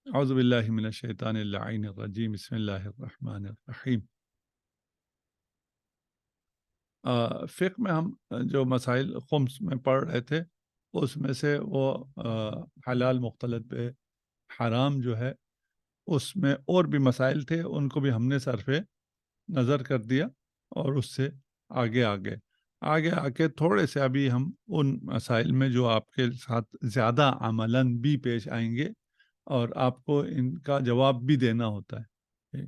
اعوذ باللہ من الشیطان اللعین الرجیم بسم اللہ الرحمن الرحیم۔ فقہ میں ہم جو مسائل خمس میں پڑھ رہے تھے اس میں سے وہ حلال مختلط پہ حرام جو ہے اس میں اور بھی مسائل تھے، ان کو بھی ہم نے صرف نظر کر دیا اور اس سے آگے آ کے تھوڑے سے ابھی ہم ان مسائل میں جو آپ کے ساتھ زیادہ عملاً بھی پیش آئیں گے اور آپ کو ان کا جواب بھی دینا ہوتا ہے۔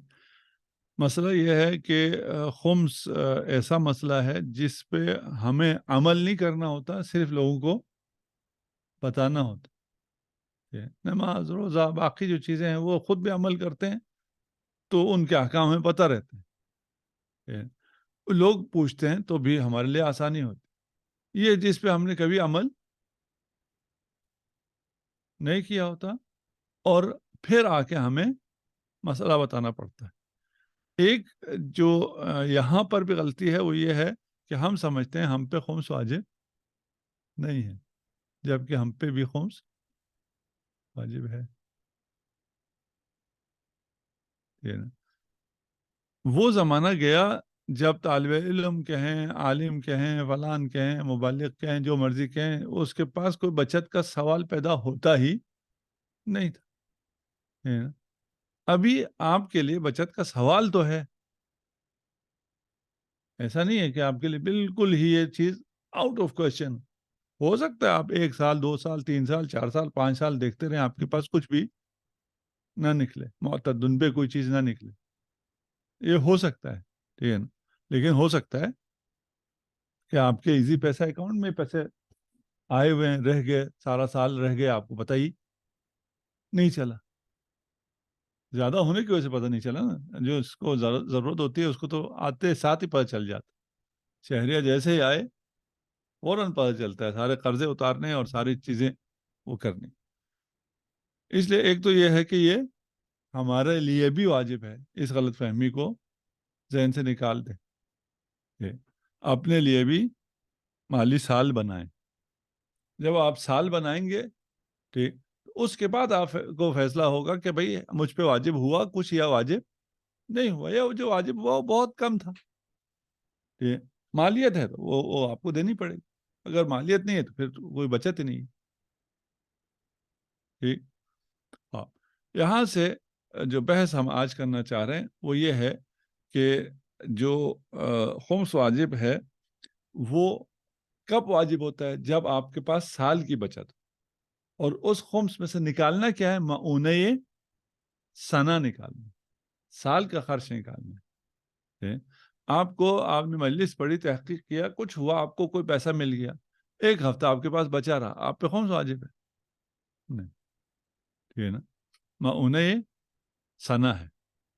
مسئلہ یہ ہے کہ خمس ایسا مسئلہ ہے جس پہ ہمیں عمل نہیں کرنا ہوتا، صرف لوگوں کو بتانا ہوتا ہے۔ نماز، روزہ، باقی جو چیزیں ہیں وہ خود بھی عمل کرتے ہیں تو ان کے احکام ہمیں پتہ رہتے ہیں، لوگ پوچھتے ہیں تو بھی ہمارے لیے آسانی ہوتی۔ یہ جس پہ ہم نے کبھی عمل نہیں کیا ہوتا اور پھر آ کے ہمیں مسئلہ بتانا پڑتا ہے۔ ایک جو یہاں پر بھی غلطی ہے وہ یہ ہے کہ ہم سمجھتے ہیں ہم پہ خمس واجب نہیں ہے، جبکہ ہم پہ بھی خمس واجب ہے۔ وہ زمانہ گیا جب طالب علم کہیں، عالم کہیں، فلان کہیں، مبلغ کہیں، جو مرضی کہیں، اس کے پاس کوئی بچت کا سوال پیدا ہوتا ہی نہیں تھا۔ ابھی آپ کے لیے بچت کا سوال تو ہے، ایسا نہیں ہے کہ آپ کے لیے بالکل ہی یہ چیز آؤٹ آف کوشچن۔ ہو سکتا ہے آپ 1 سال 2 سال 3 سال 4 سال 5 سال دیکھتے رہیں، آپ کے پاس کچھ بھی نہ نکلے، معتدن پہ کوئی چیز نہ نکلے، یہ ہو سکتا ہے، ٹھیک ہے نا؟ لیکن ہو سکتا ہے کہ آپ کے ایزی پیسہ اکاؤنٹ میں پیسے آئے ہوئے ہیں، رہ گئے، سارا سال رہ گئے، آپ کو پتہ ہی نہیں چلا، زیادہ ہونے کی وجہ سے پتہ نہیں چلا نا۔ جو اس کو ضرورت ہوتی ہے اس کو تو آتے ساتھ ہی پتہ چل جاتا، شہریہ جیسے ہی آئے فوراً پتہ چلتا ہے، سارے قرضے اتارنے اور ساری چیزیں وہ کرنی۔ اس لیے ایک تو یہ ہے کہ یہ ہمارے لیے بھی واجب ہے، اس غلط فہمی کو ذہن سے نکال دیں، اپنے لیے بھی مالی سال بنائیں۔ جب آپ سال بنائیں گے، ٹھیک، اس کے بعد آپ کو فیصلہ ہوگا کہ بھئی مجھ پہ واجب ہوا کچھ یا واجب نہیں ہوا، یا جو واجب ہوا وہ بہت کم تھا۔ ٹھیک، مالیت ہے تو وہ آپ کو دینی پڑے گی، اگر مالیت نہیں ہے تو پھر کوئی بچت ہی نہیں ہے۔ ٹھیک، ہاں، یہاں سے جو بحث ہم آج کرنا چاہ رہے ہیں وہ یہ ہے کہ جو خمس واجب ہے وہ کب واجب ہوتا ہے؟ جب آپ کے پاس سال کی بچت، اور اس خمس میں سے نکالنا کیا ہے؟ معونہ سنہ نکالنا، سال کا خرچ نکالنا۔ آپ نے مجلس پڑھی، تحقیق کیا، کچھ ہوا، آپ کو کوئی پیسہ مل گیا، 1 ہفتہ آپ کے پاس بچا رہا، آپ پہ خمس واجب ہے نہیں، ٹھیک ہے نا؟ معونہ سنہ ہے،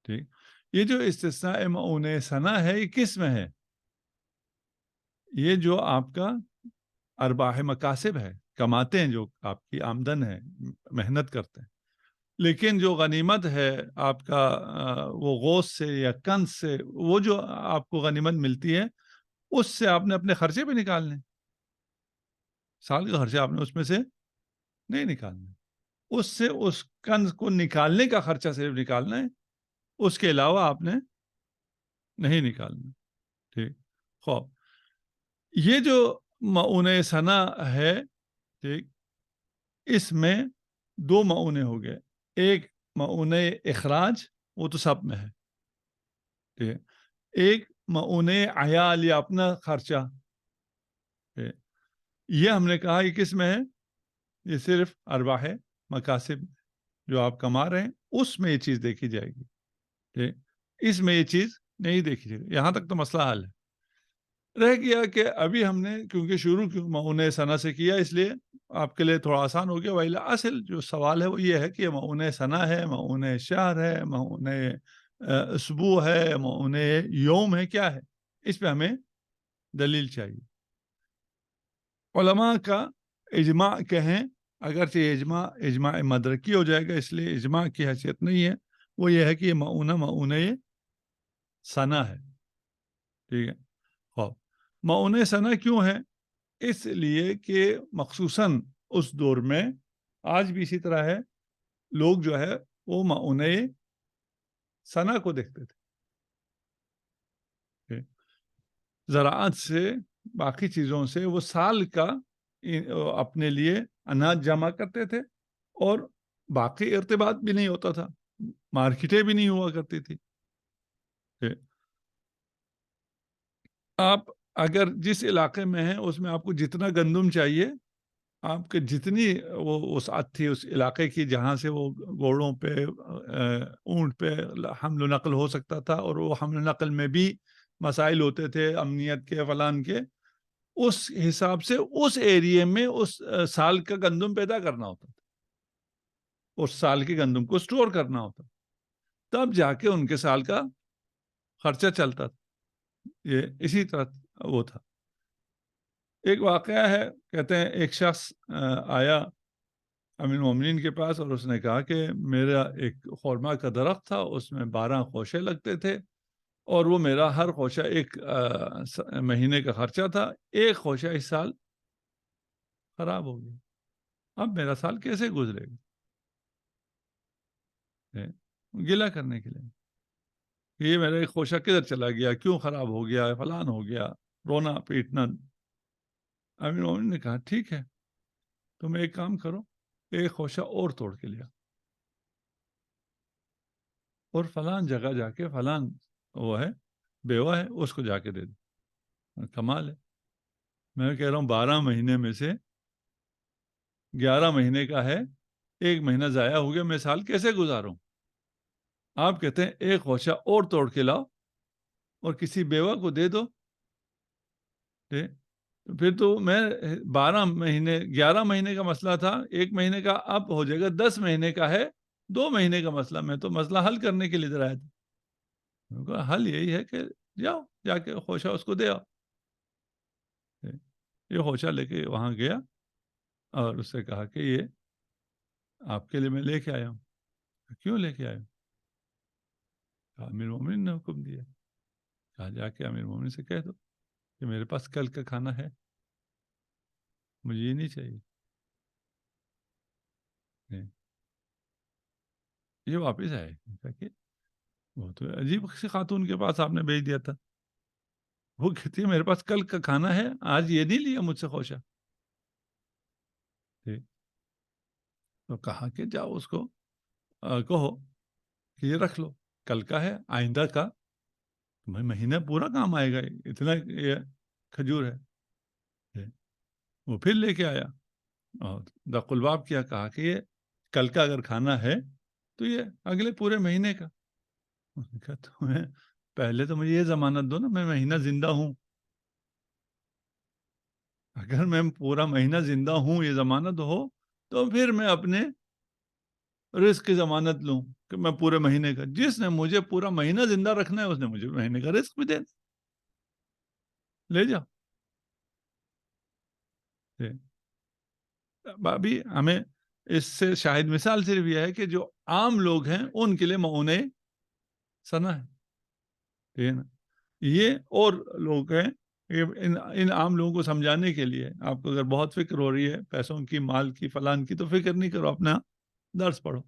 ٹھیک۔ یہ جو استثناء معونہ سنہ ہے یہ کس میں ہے؟ یہ جو آپ کا ارباح مکاسب ہے، کماتے ہیں، جو آپ کی آمدن ہے، محنت کرتے ہیں، لیکن جو غنیمت ہے آپ کا وہ غوث سے یا کنز سے، وہ جو آپ کو غنیمت ملتی ہے اس سے آپ نے اپنے خرچے بھی نکالنے، سال کا خرچہ آپ نے اس میں سے نہیں نکالنا، اس سے اس کنز کو نکالنے کا خرچہ صرف نکالنا ہے، اس کے علاوہ آپ نے نہیں نکالنا، ٹھیک۔ خوب، یہ جو معونہ سنہ ہے، ٹھیک، اس میں 2 معونے ہو گئے، ایک معونہ اخراج، وہ تو سب میں ہے، ٹھیک، ایک معونہ عیال یا اپنا خرچہ، ٹھیک۔ یہ ہم نے کہا یہ کس میں ہے؟ یہ صرف ارباح مکاسب جو آپ کما رہے ہیں اس میں یہ چیز دیکھی جائے گی، ٹھیک، اس میں یہ چیز نہیں دیکھی جائے گی۔ یہاں تک تو مسئلہ حل ہے۔ رہ گیا کہ ابھی ہم نے کیونکہ شروع معونہ سنہ سے کیا، اس لیے آپ کے لیے تھوڑا آسان ہو گیا، ویلا اصل جو سوال ہے وہ یہ ہے کہ معونہ سنہ ہے، معونہ شہر ہے، معونہ اسبوع ہے، معونہ یوم ہے، کیا ہے؟ اس پہ ہمیں دلیل چاہیے۔ علماء کا اجماع کہیں، اگرچہ اجماع مدرکی ہو جائے گا، اس لیے اجماع کی حیثیت نہیں ہے، وہ یہ ہے کہ یہ معونہ سنہ ہے، ٹھیک ہے۔ خوب، معونہ سنہ کیوں ہے؟ اس لیے کہ مخصوصاً اس دور میں، آج بھی اسی طرح ہے، لوگ جو ہے وہ معونہ سنا کو دیکھتے تھے. زراعت سے باقی چیزوں سے وہ سال کا اپنے لیے اناج جمع کرتے تھے, اور باقی ارتباط بھی نہیں ہوتا تھا, مارکیٹیں بھی نہیں ہوا کرتی تھی. آپ اگر جس علاقے میں ہیں اس میں آپ کو جتنا گندم چاہیے, آپ کے جتنی وہ وسعت تھی اس علاقے کی جہاں سے وہ گھوڑوں پہ اونٹ پہ حمل و نقل ہو سکتا تھا, اور وہ حمل و نقل میں بھی مسائل ہوتے تھے امنیت کے فلان کے, اس حساب سے اس ایریے میں اس سال کا گندم پیدا کرنا ہوتا تھا, اس سال کے گندم کو سٹور کرنا ہوتا, تب جا کے ان کے سال کا خرچہ چلتا تھا. یہ اسی طرح وہ تھا. ایک واقعہ ہے, کہتے ہیں ایک شخص آیا امیر المومنین کے پاس, اور اس نے کہا کہ میرا ایک خورما کا درخت تھا, اس میں 12 خوشے لگتے تھے, اور وہ میرا ہر خوشہ ایک مہینے کا خرچہ تھا, ایک خوشہ اس سال خراب ہو گیا, اب میرا سال کیسے گزرے گا؟ گلہ کرنے کے لیے, یہ میرا ایک خوشہ کدھر چلا گیا, کیوں خراب ہو گیا, فلان ہو گیا, رونا پیٹنا. امیر المومنین نے کہا ٹھیک ہے, تم ایک کام کرو, ایک خوشہ اور توڑ کے لیا, اور فلان جگہ جا کے فلان وہ ہے بیوہ ہے اس کو جا کے دے دو. کمال ہے, میں کہہ رہا ہوں 12 مہینے میں سے 11 مہینے کا ہے, ایک مہینہ ضائع ہو گیا, میں سال کیسے گزاروں؟ آپ کہتے ہیں ایک خوشہ اور توڑ کے لاؤ اور کسی بیوہ کو دے دو. پھر تو میں 12 مہینے 11 مہینے کا مسئلہ تھا, ایک مہینے کا اب ہو جائے گا 10 مہینے کا ہے, 2 مہینے کا مسئلہ. میں تو مسئلہ حل کرنے کے لیے ادھر آیا تھا. حل یہی ہے کہ جاؤ جا کے خوشہ اس کو دے آؤ. یہ خوشہ لے کے وہاں گیا اور اس سے کہا کہ یہ آپ کے لیے میں لے کے آیا ہوں. کیوں لے کے آیا ہوں؟ امیر المومنین نے حکم دیا. کہا جا کے امیر المومنین سے کہہ دو کہ میرے پاس کل کا کھانا ہے, مجھے یہ نہیں چاہیے. یہ واپس آئے کہ وہ تو عجیب سی خاتون کے پاس آپ نے بھیج دیا تھا, وہ کہتی ہے میرے پاس کل کا کھانا ہے, آج یہ نہیں لیا مجھ سے خوشہ. تو کہا کہ جاؤ اس کو کہو کہ یہ رکھ لو, کل کا ہے, آئندہ کا تمہیں مہینہ پورا کام آئے گا, اتنا یہ کھجور ہے. وہ پھر لے کے آیا اور دق الباب کیا, کہا کہ یہ کل کا اگر کھانا ہے تو یہ اگلے پورے مہینے کا. کہا تمہیں پہلے تو مجھے یہ ضمانت دو نا, میں مہینہ زندہ ہوں. اگر میں پورا مہینہ زندہ ہوں, یہ ضمانت ہو, تو پھر میں اپنے رزق کی ضمانت لوں کہ میں پورے مہینے کا. جس نے مجھے پورا مہینہ زندہ رکھنا ہے اس نے مجھے مہینے کا رزق بھی دینا, لے جاؤ. ابھی ہمیں اس سے شاہد مثال صرف یہ ہے کہ جو عام لوگ ہیں ان کے لیے معونہ سنا ہے نا. یہ اور لوگ ہیں, ان عام لوگوں کو سمجھانے کے لیے. آپ کو اگر بہت فکر ہو رہی ہے پیسوں کی, مال کی, فلان کی, تو فکر نہیں کرو, اپنا درس پڑھو.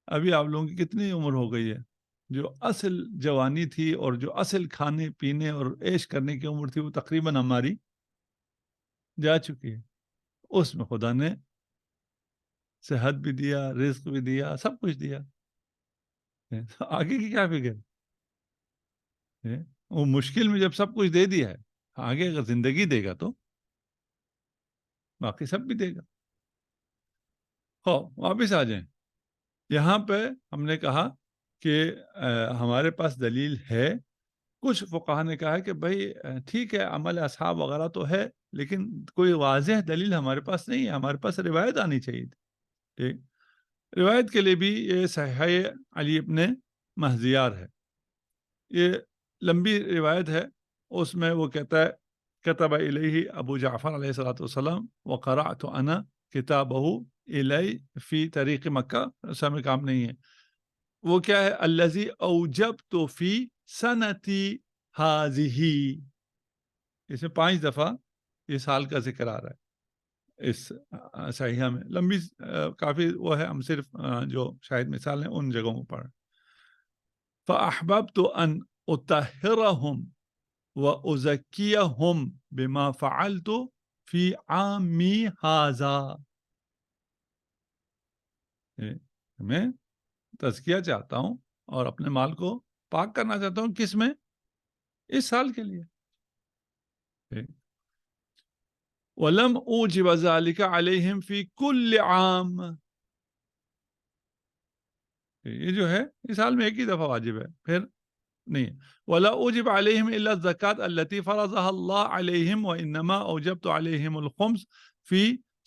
ابھی آپ لوگوں کی کتنی عمر ہو گئی ہے؟ جو اصل جوانی تھی اور جو اصل کھانے پینے اور عیش کرنے کی عمر تھی وہ تقریباً ہماری جا چکی ہے. اس میں خدا نے صحت بھی دیا, رزق بھی دیا, سب کچھ دیا. آگے کی کیا فکر؟ وہ مشکل میں جب سب کچھ دے دیا ہے, آگے اگر زندگی دے گا تو باقی سب بھی دے گا. واپس آ جائیں. یہاں پہ ہم نے کہا کہ ہمارے پاس دلیل ہے. کچھ فقہا نے کہا کہ بھائی ٹھیک ہے عمل اصحاب وغیرہ تو ہے, لیکن کوئی واضح دلیل ہمارے پاس نہیں ہے, ہمارے پاس روایت آنی چاہیے تھی. ٹھیک, روایت کے لیے بھی یہ صحیح علی ابن مہزیار ہے, یہ لمبی روایت ہے. اس میں وہ کہتا ہے کتب الیہ ابو جعفر علیہ الصلوۃ والسلام وقرأت انا کتابہ الی فی طریق مکہ. سمے کام نہیں ہے. وہ کیا ہے, الذی اوجبت فی سنتی ہذہ. اس میں 5 دفعہ یہ سال کا ذکر آ رہا ہے. اس صحیحہ میں لمبی کافی وہ ہے، ہم صرف جو شاید مثال ہیں ان جگہوں پر. فَأَحْبَبْتُ أَنْ أُطَهِّرَهُمْ وَأُزَكِّيَهُمْ بِمَا فَعَلْتُ فِي عَامِّي هَذَا. میں تزکیہ چاہتا ہوں اور اپنے مال کو پاک کرنا چاہتا ہوں. کس میں؟ اس سال کے لیے. وَلَمْ أُوجِبَ ذَلِكَ عَلَيْهِمْ فِي كُلِّ عَامٍ. یہ جو ہے اس سال میں ایک ہی دفعہ واجب ہے، پھر نہیں. وَلَا أُوجِبَ عَلَيْهِمْ إِلَّا الزَّكَاةَ الَّتِي فَرَضَهَا اللَّهُ عَلَيْهِمْ وَإِنَّمَا أَوْجَبْتُ عَلَيْهِمُ الْخُمُسَ فِي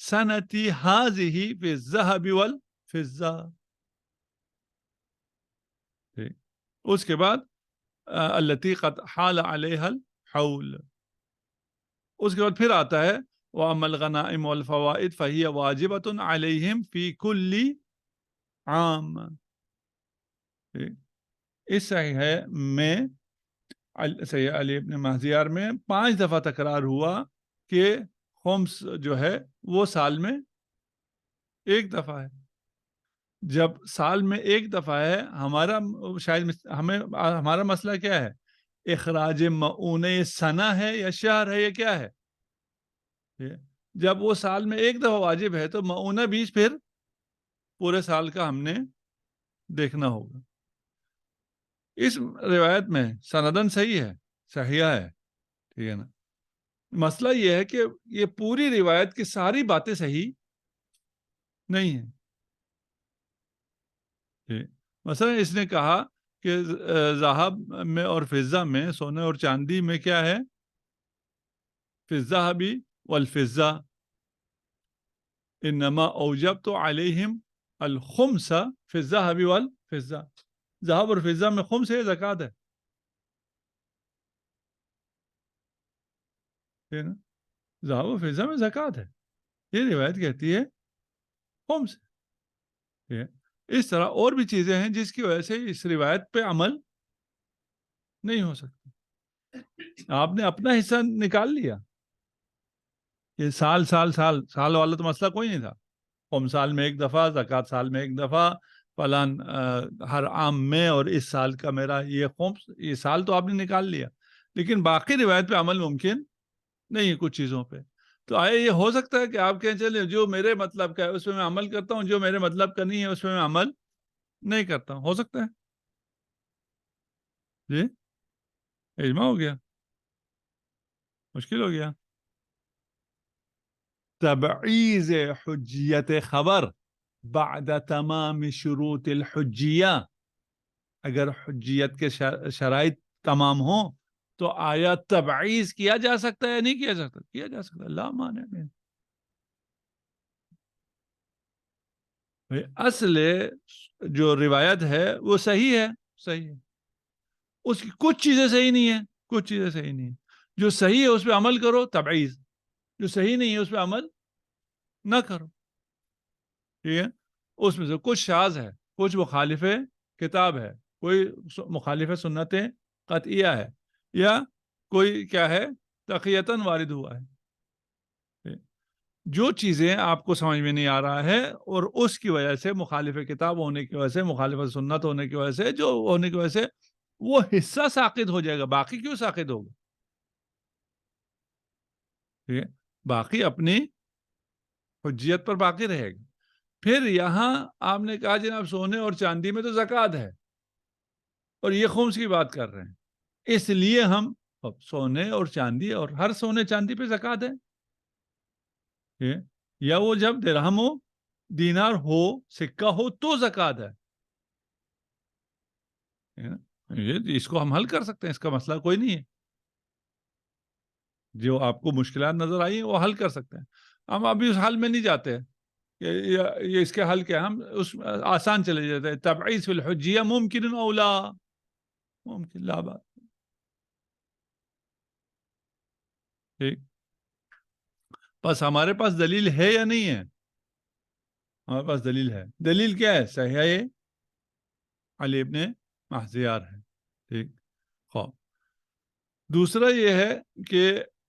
سَنَتِي هَذِهِ فِي الذَّهَبِ والفضة. اس کے بعد التي قد حال عليها الحول. اس کے بعد پھر آتا ہے وَأَمَّا الْغَنَائِمُ وَالْفَوَائِدُ فَهِيَ وَاجِبَةٌ عَلَيْهِمْ فِي كُلِّ عَامٍ. اس صحیح میں سید علی ابن مہزیار میں 5 دفعہ تکرار ہوا کہ خمس جو ہے وہ سال میں ایک دفعہ ہے. جب سال میں ایک دفعہ ہے، ہمارا شاید ہمارا مسئلہ کیا ہے؟ اخراج معونِ سنہ ہے یا شہر ہے یا کیا ہے؟ جب وہ سال میں ایک دفعہ واجب ہے تو معونہ بیچ پھر پورے سال کا ہم نے دیکھنا ہوگا. اس روایت میں سندن صحیح ہے، صحیحہ ہے، ٹھیک ہے نا. مسئلہ یہ ہے کہ یہ پوری روایت کی ساری باتیں صحیح نہیں ہیں. مثلا اس نے کہا کہ ذهب میں اور فضہ میں، سونے اور چاندی میں کیا ہے؟ فی الذهب والفضہ انما اوجبت علیہم الخمس فی الذهب والفضہ. ذهب اور فضہ میں خمس ہے، زکوٰۃ ہے. ذهب و فضہ میں زکوٰۃ ہے. یہ روایت کہتی ہے خمس. اس طرح اور بھی چیزیں ہیں جس کی وجہ سے اس روایت پہ عمل نہیں ہو سکتا. آپ نے اپنا حصہ نکال لیا. یہ سال والا تو مسئلہ کوئی نہیں تھا. قوم سال میں ایک دفعہ، زکوٰۃ سال میں ایک دفعہ، فلان ہر عام میں، اور اس سال کا میرا یہ خمس، یہ سال تو آپ نے نکال لیا. لیکن باقی روایت پہ عمل ممکن نہیں ہے کچھ چیزوں پہ. تو آیا یہ ہو سکتا ہے کہ آپ کہیں چلے جو میرے مطلب کا ہے اس پہ میں عمل کرتا ہوں، جو میرے مطلب کا نہیں ہے اس پہ میں عمل نہیں کرتا ہوں. ہو سکتا ہے جی؟ اجماع ہو گیا، مشکل ہو گیا. تبعیض حجیت خبر بعد تمام شروط الحجیہ. اگر حجیت کے شرائط تمام ہوں تو آیا تبعیض کیا جا سکتا ہے؟ نہیں کیا جا سکتا؟ کیا جا سکتا. لا مانع نہیں. اصل جو روایت ہے وہ صحیح ہے، صحیح ہے. اس کی کچھ چیزیں صحیح نہیں ہیں، کچھ چیزیں صحیح نہیں ہیں. جو صحیح ہے اس پہ عمل کرو، تبعیض. جو صحیح نہیں ہے اس پہ عمل نہ کرو. ٹھیک ہے. اس میں سے کچھ شاذ ہے، کچھ مخالف کتاب ہے، کوئی مخالف سنت قطعیہ ہے، یا کوئی کیا ہے تقیتاً وارد ہوا ہے. جو چیزیں آپ کو سمجھ میں نہیں آ رہا ہے اور اس کی وجہ سے، مخالف کتاب ہونے کی وجہ سے، مخالف سنت ہونے کی وجہ سے، جو ہونے کی وجہ سے وہ حصہ ساقط ہو جائے گا. باقی کیوں ساقط ہوگا؟ ٹھیک ہے. باقی اپنی حجیت پر باقی رہے گا. پھر یہاں آپ نے کہا جناب سونے اور چاندی میں تو زکوٰۃ ہے اور یہ خمس کی بات کر رہے ہیں، اس لیے ہم سونے اور چاندی، اور ہر سونے چاندی پہ زکوٰۃ ہے. یا وہ جب درہم ہو، دینار ہو، سکہ ہو تو زکوٰۃ ہے. اس کو ہم حل کر سکتے ہیں، اس کا مسئلہ کوئی نہیں ہے. جو آپ کو مشکلات نظر آئی ہیں وہ حل کر سکتے ہیں. ہم ابھی اس حل میں نہیں جاتے کہ یہ اس کے حل کیا، ہم اس آسان چلے جاتے ہیں. تبعیض فی الحجیہ ممکن او لا ممکن، لا بات. ٹھیک. بس ہمارے پاس دلیل ہے یا نہیں ہے؟ ہمارے پاس دلیل ہے. دلیل کیا ہے؟ صحیح علی ابن مہزیار ہے. ٹھیک. خوب. دوسرا یہ ہے کہ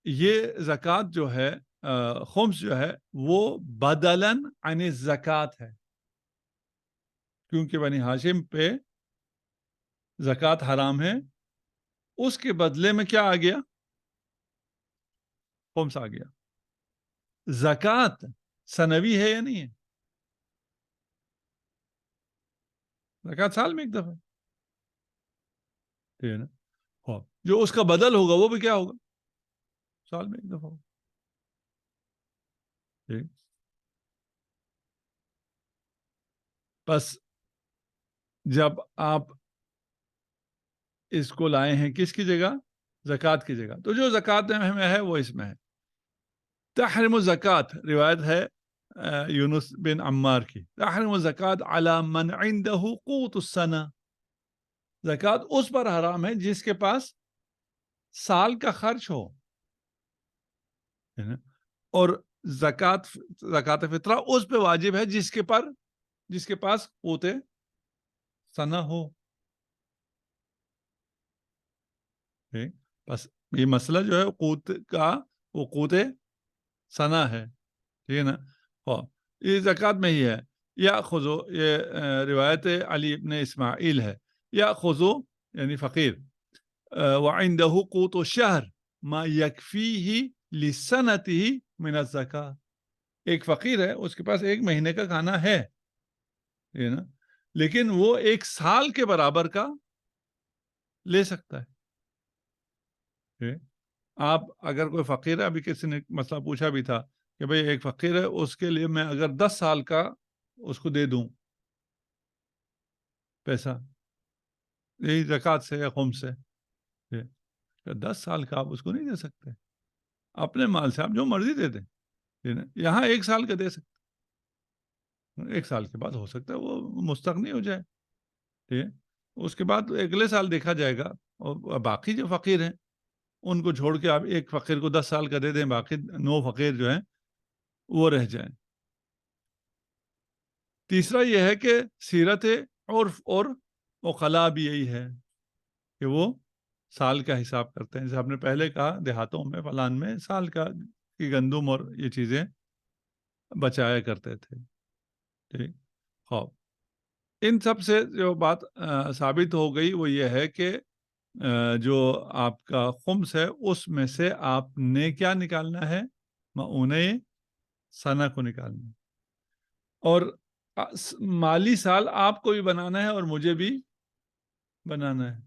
یہ زکوٰۃ جو ہے خمس جو ہے وہ بدلن عن الزکات ہے، کیونکہ بنی ہاشم پہ زکوٰۃ حرام ہے، اس کے بدلے میں کیا آ گیا؟ خمس آ گیا۔ زکوٰۃ سنوی ہے یا نہیں ہے؟ زکوٰۃ سال میں ایک دفعہ، ٹھیک ہے نا؟ ہاں، جو اس کا بدل ہوگا وہ بھی کیا ہوگا؟ سال میں ایک دفعہ ہوگا، ٹھیک۔ بس جب آپ اس کو لائے ہیں کس کی جگہ؟ زکوٰۃ کی جگہ، تو جو زکوٰۃ میں ہے وہ اس میں ہے۔ تحرم الزکوٰۃ، روایت ہے یونس بن عمار کی، تحرم الزکوٰۃ علی من عنده قوت السنہ، زکوٰۃ اس پر حرام ہے جس کے پاس سال کا خرچ ہو، اور زکوٰۃ فطرہ اس پہ واجب ہے جس کے پاس قوت سنہ ہو، ٹھیک۔ بس یہ مسئلہ جو ہے قوت کا، وہ قوت سنہ ہے، ٹھیک ہے نا؟ ہاں، یہ زکوٰۃ میں ہی ہے۔ یا خذو، یہ روایت علی ابن اسماعیل ہے، یا خذو یعنی فقیر، وعنده قوت الشہر ما یکفیہ لسنتہ من الزکاۃ، ایک فقیر ہے، اس کے پاس ایک مہینے کا کھانا ہے، ٹھیک ہے نا، لیکن وہ ایک سال کے برابر کا لے سکتا ہے، ٹھیک۔ آپ اگر کوئی فقیر ہے، ابھی کسی نے مسئلہ پوچھا بھی تھا کہ بھئی ایک فقیر ہے، اس کے لیے میں اگر 10 سال کا اس کو دے دوں پیسہ، یہی زکوٰۃ سے یا خمس سے، 10 سال کا آپ اس کو نہیں دے سکتے، اپنے مال سے آپ جو مرضی دے دیں، یہاں 1 سال کا دے سکتے، 1 سال کے بعد ہو سکتا ہے وہ مستغنی ہو جائے، ٹھیک ہے، اس کے بعد اگلے سال دیکھا جائے گا، اور باقی جو فقیر ہیں ان کو چھوڑ کے آپ ایک فقیر کو 10 سال کا دے دیں، باقی 9 فقیر جو ہیں وہ رہ جائیں۔ تیسرا یہ ہے کہ سیرت عرف اور عقلاء بھی یہی ہے کہ وہ سال کا حساب کرتے ہیں، جیسے آپ نے پہلے کہا دیہاتوں میں فلان میں سال کا کی گندم اور یہ چیزیں بچایا کرتے تھے، ٹھیک۔ خوب، ان سب سے جو بات ثابت ہو گئی وہ یہ ہے کہ جو آپ کا خمس ہے اس میں سے آپ نے کیا نکالنا ہے؟ معونِ سنہ کو نکالنا ہے، اور مالی سال آپ کو بھی بنانا ہے اور مجھے بھی بنانا ہے،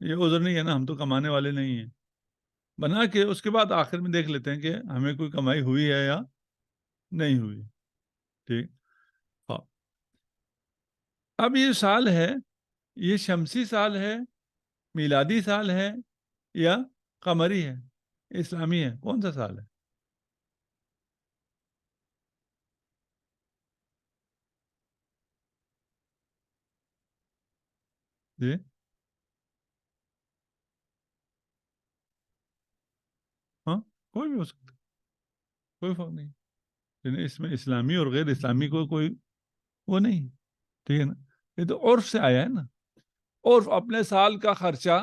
یہ عذر نہیں ہے نا، ہم تو کمانے والے نہیں ہیں، بنا کے اس کے بعد آخر میں دیکھ لیتے ہیں کہ ہمیں کوئی کمائی ہوئی ہے یا نہیں ہوئی، ٹھیک۔ ہاں، اب یہ سال ہے، یہ شمسی سال ہے، میلادی سال ہے، یا قمری ہے، اسلامی ہے، کون سا سال ہے؟ جی ہاں، کوئی بھی ہو سکتا ہے، کوئی فرق نہیں، لیکن اس میں اسلامی اور غیر اسلامی کو کوئی وہ نہیں، ٹھیک ہے نا؟ یہ تو عرف سے آیا ہے نا، عرف اپنے سال کا خرچہ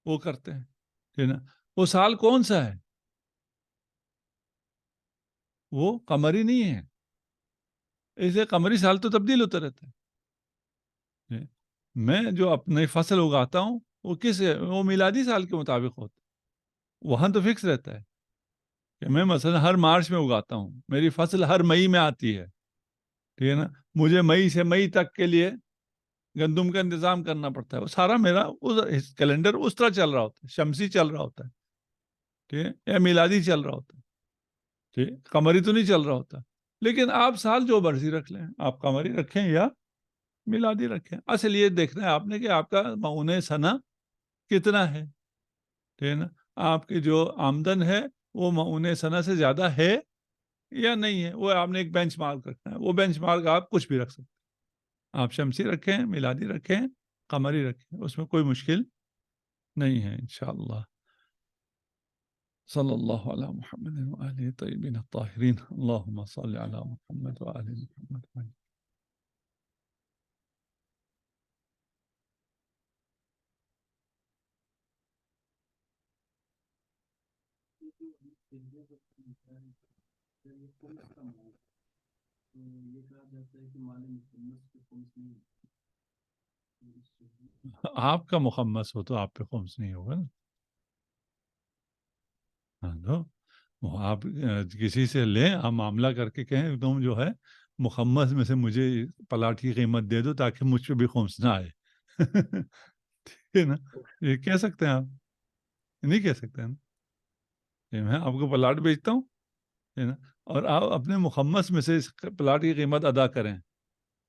وہ کرتے ہیں، ٹھیک ہے نا؟ وہ سال کون سا ہے؟ وہ قمری نہیں ہے، اسے قمری سال تو تبدیل ہوتا رہتا ہے، میں جو اپنی فصل اگاتا ہوں وہ کس ہے؟ وہ میلادی سال کے مطابق ہوتا ہے، وہاں تو فکس رہتا ہے کہ میں مثلا ہر مارچ میں اگاتا ہوں، میری فصل ہر مئی میں آتی ہے، ٹھیک ہے نا، مجھے مئی سے مئی تک کے لیے گندم کا انتظام کرنا پڑتا ہے، وہ سارا میرا کیلنڈر اس طرح چل رہا ہوتا ہے، شمسی چل رہا ہوتا ہے، ٹھیک ہے، یا میلادی چل رہا ہوتا ہے، ٹھیک، قمری تو نہیں چل رہا ہوتا، لیکن آپ سال جو مرضی رکھ لیں، آپ قمری رکھیں یا میلادی رکھیں، اصل یہ دیکھنا ہے آپ نے کہ آپ کا معونِ سنہ کتنا ہے، ٹھیک ہے نا، آپ کی جو آمدن ہے وہ معونِ سنہ سے زیادہ ہے یا نہیں ہے، وہ آپ نے ایک بینچ مارک رکھنا ہے، وہ بینچ مارک آپ کچھ بھی رکھ سکتے ہیں، آپ شمسی رکھیں، میلادی رکھیں، قمری رکھیں، اس میں کوئی مشکل نہیں ہے انشاءاللہ۔ صلی اللہ علی محمد وآلہ طیبین الطاہرین، اللہم صلی علی محمد وآلہ محمد۔ آپ کا مخمس ہو تو آپ پہ خمس نہیں ہوگا نا. ہاں تو وہ آپ کسی سے لیں، آپ معاملہ کر کے کہیں تم جو ہے مخمس میں سے مجھے پلاٹ کی قیمت دے دو تاکہ مجھ پہ بھی خمس نہ آئے. ٹھیک ہے نا. یہ کہہ سکتے ہیں آپ؟ نہیں کہہ سکتے ہیں نا کہ میں آپ کو پلاٹ بیچتا ہوں، ہے نا، اور آپ اپنے مخمس میں سے اس پلاٹ کی قیمت ادا کریں،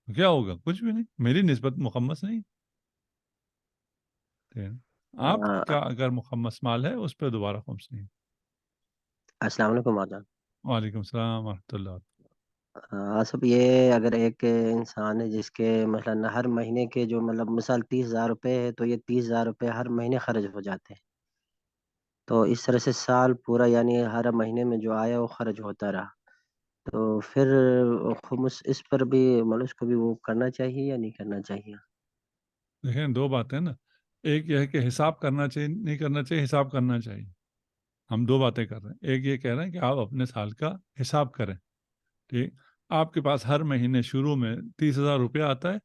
کیا ہوگا؟ کچھ بھی نہیں، میری نسبت مخمس نہیں. ٹھیک ہے نا؟ آپ کا اگر مخمس مال ہے اس پہ دوبارہ خمس نہیں. السلام علیکم آداب. وعلیکم السلام ورحمۃ اللہ. آصف، یہ اگر ایک انسان ہے جس کے مثلا ہر مہینے کے جو مطلب مثال 30,000 روپے ہے، تو یہ 30,000 روپے ہر مہینے خرچ ہو جاتے ہیں، تو اس طرح سے سال پورا یعنی ہر مہینے میں جو آیا وہ خرچ ہوتا رہا، تو پھر خمس اس پر بھی مطلب اس کو بھی وہ کرنا چاہیے یا نہیں کرنا چاہیے؟ دیکھیں دو باتیں نا، ایک یہ ہے کہ حساب کرنا چاہیے نہیں کرنا چاہیے، حساب کرنا چاہیے. ہم دو باتیں کر رہے ہیں. ایک یہ کہہ رہے ہیں کہ آپ اپنے سال کا حساب کریں. ٹھیک، آپ کے پاس ہر مہینے شروع میں 30,000 روپیہ آتا ہے،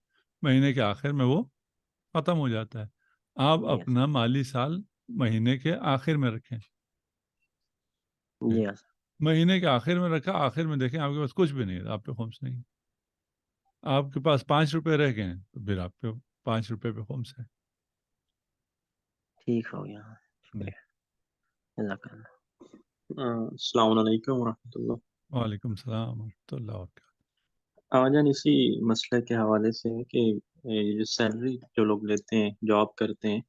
مہینے کے آخر میں وہ ختم ہو جاتا ہے. آپ جی اپنا مالی سال مہینے کے آخر میں رکھیں. جی آصف. مہینے کے آخر میں رکھا، آخر میں دیکھیں آپ کے پاس کچھ بھی نہیں ہے، آپ پہ خمس نہیں. آپ کے پاس 5 روپے رہ گئے ہیں تو پھر آپ پہ 5 روپے پہ خمس ہے. ٹھیک ہو گیا، جی. شکریہ، جزاک اللہ. السلام علیکم ورحمۃ اللہ. وعلیکم السلام ورحمۃ اللہ وبرکاتہ. آجان اسی مسئلے کے حوالے سے ہے کہ یہ جو سیلری جو لوگ لیتے ہیں، جاب کرتے ہیں،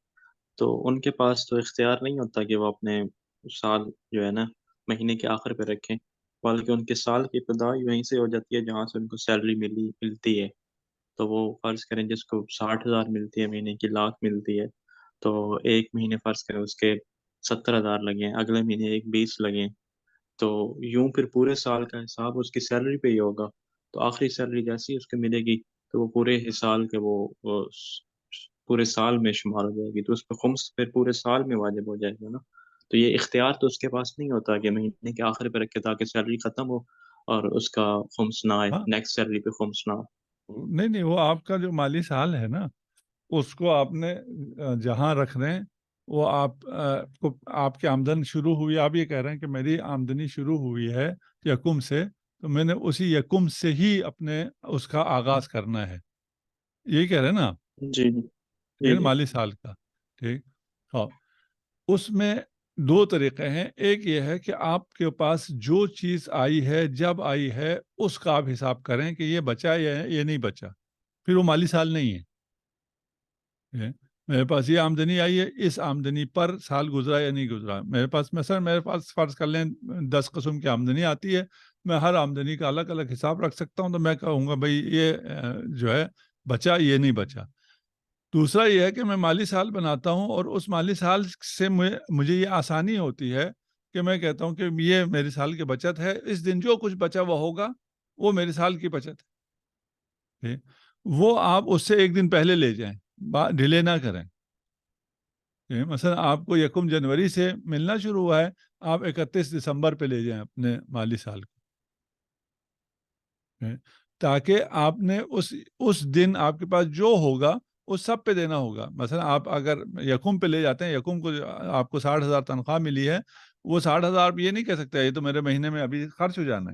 تو ان کے پاس تو اختیار نہیں ہوتا کہ وہ اپنے سال جو ہے نا مہینے کے آخر پہ رکھیں، بلکہ ان کے سال کی ابتدا وہیں سے ہو جاتی ہے جہاں سے ان کو سیلری ملتی ہے. تو وہ فرض کریں جس کو 60,000 ملتی ہے مہینے کی، لاکھ ملتی ہے، تو ایک مہینے فرض کریں اس کے 70,000 لگیں، اگلے مہینے 20 لگیں، تو یوں پھر پورے سال کا حساب اس کی سیلری پہ ہی ہوگا. تو آخری سیلری جیسی اس کو ملے گی تو وہ پورے سال کے وہ پورے سال میں شمار ہو جائے گی، تو اس پہ خمس پھر پورے سال میں واجب ہو جائے گا نا. تو یہ اختیار تو اس کے پاس نہیں ہوتا کہ مہینے کے آخر پہ رکھے تاکہ سیلری ختم ہو اور اس کا خمس نہ آئے، ہاں نیکسٹ سیلری پہ خمس نہ آئے. نہیں، وہ آپ کا جو مالی سال ہے نا اس کو آپ نے جہاں رکھ رہے ہیں وہ آپ کی آمدن شروع ہوئی، آپ یہ کہہ رہے ہیں کہ میری آمدنی شروع ہوئی ہے یکم سے، تو میں نے اسی یکم سے ہی اپنے اس کا آغاز کرنا ہے، یہی کہہ رہے ہیں نا آپ؟ جی ٹھیک ہے نا، جی. مالی سال کا. ٹھیک. ہاں، اس میں دو طریقے ہیں. ایک یہ ہے کہ آپ کے پاس جو چیز آئی ہے جب آئی ہے اس کا آپ حساب کریں کہ یہ بچا یا یہ نہیں بچا، پھر وہ مالی سال نہیں ہے. میرے پاس یہ آمدنی آئی ہے، اس آمدنی پر سال گزرا یا نہیں گزرا. میرے پاس فرض کر لیں 10 قسم کی آمدنی آتی ہے، میں ہر آمدنی کا الگ الگ حساب رکھ سکتا ہوں، تو میں کہوں گا بھائی یہ جو ہے بچا، یہ نہیں بچا. دوسرا یہ ہے کہ میں مالی سال بناتا ہوں اور اس مالی سال سے مجھے یہ آسانی ہوتی ہے کہ میں کہتا ہوں کہ یہ میری سال کی بچت ہے، اس دن جو کچھ بچا وہ ہوگا، وہ میری سال کی بچت ہے. وہ آپ اس سے ایک دن پہلے لے جائیں، ڈیلے نہ کریں. مثلا آپ کو یکم جنوری سے ملنا شروع ہوا ہے، آپ 31 دسمبر پہ لے جائیں اپنے مالی سال کو، تاکہ آپ نے اس دن آپ کے پاس جو ہوگا اس سب پہ دینا ہوگا. مثلا آپ اگر یکم پہ لے جاتے ہیں، یکم کو آپ کو 60,000 تنخواہ ملی ہے، وہ 60,000 یہ نہیں کہہ سکتے یہ تو میرے مہینے میں ابھی خرچ ہو جانا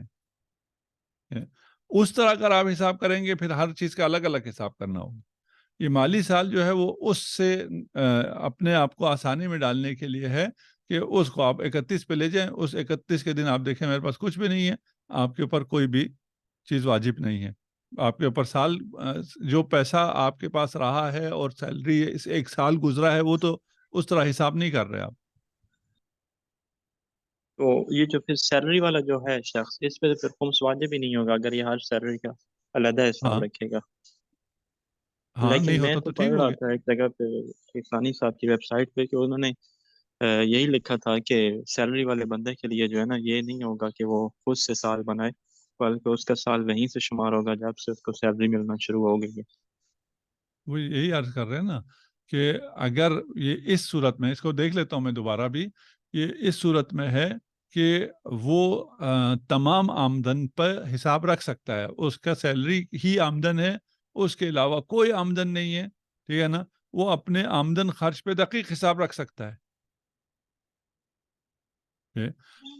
ہے. اس طرح اگر آپ حساب کریں گے پھر ہر چیز کا الگ الگ حساب کرنا ہوگا. یہ مالی سال جو ہے وہ اس سے اپنے آپ کو آسانی میں ڈالنے کے لیے ہے کہ اس کو آپ 31 پہ لے جائیں، اس 31 کے دن آپ دیکھیں میرے پاس کچھ بھی نہیں ہے، آپ کے اوپر کوئی بھی چیز واجب نہیں ہے. آپ کے اوپر سال جو پیسہ آپ کے پاس رہا ہے اور سیلری اس ایک سال گزرا ہے وہ تو اس طرح حساب نہیں کر رہے آپ. تو یہ جو پھر سیلری والا جو ہے شخص، اس پہ پھر خمس واجب ہی نہیں ہوگا اگر یہ ہر سیلری کا علیحدہ حساب ہاں رکھے گا. ہاں، نہیں لیکن میں ہوتا تو تو ٹھیک پڑھ ہو رہا گیا. تھا ایک جگہ پہ ثانی صاحب کی ویب سائٹ پہ کہ انہوں نے یہی لکھا تھا کہ سیلری والے بندے کے لیے جو ہے نا یہ نہیں ہوگا کہ وہ خود سے سال بنائے، بلکہ اس کا سال وہیں سے شمار ہوگا جب سے اس کو سیلری ملنا شروع ہو گئی ہے. وہ یہی عرض کر رہے ہیں نا کہ اگر یہ اس صورت میں، اس کو دیکھ لیتا ہوں میں دوبارہ بھی، یہ اس صورت میں ہے کہ وہ تمام آمدن پر حساب رکھ سکتا ہے. اس کا سیلری ہی آمدن ہے, اس کے علاوہ کوئی آمدن نہیں ہے, ٹھیک ہے نا. وہ اپنے آمدن خرچ پہ دقیق حساب رکھ سکتا ہے. جی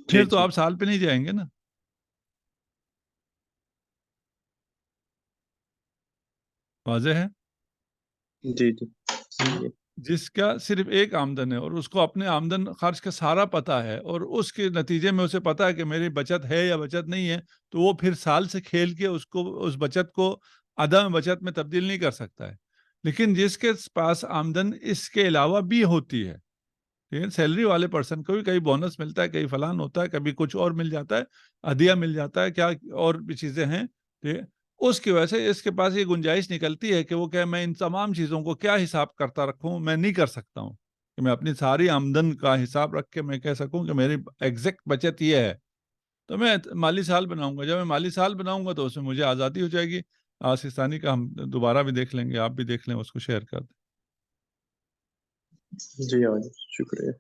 پھر تو جی آپ سال پہ نہیں جائیں گے نا. واضح ہے. جی جی صحیح ہے. جس کا صرف ایک آمدن ہے اور اس کو اپنے آمدن خرچ کا سارا پتہ ہے, اور اس کے نتیجے میں اسے پتہ ہے کہ میری بچت ہے یا بچت نہیں ہے, تو وہ پھر سال سے کھیل کے اس بچت کو عدم بچت میں تبدیل نہیں کر سکتا ہے. لیکن جس کے پاس آمدن اس کے علاوہ بھی ہوتی ہے, سیلری والے پرسن کو بھی کئی بونس ملتا ہے, کئی فلان ہوتا ہے, کبھی کچھ اور مل جاتا ہے, عطیہ مل جاتا ہے, کیا اور بھی چیزیں ہیں, اس کی وجہ سے اس کے پاس یہ گنجائش نکلتی ہے کہ وہ کہ میں ان تمام چیزوں کو کیا حساب کرتا رکھوں. میں نہیں کر سکتا ہوں کہ میں اپنی ساری آمدن کا حساب رکھ کے میں کہہ سکوں کہ میری ایگزیکٹ بچت یہ ہے, تو میں مالی سال بناؤں گا. جب میں مالی سال بناؤں گا تو اس میں مجھے آزادی ہو جائے گی. سیستانی کا ہم دوبارہ بھی دیکھ لیں گے, آپ بھی دیکھ لیں, اس کو شیئر کر دیں. جی آج شکریہ.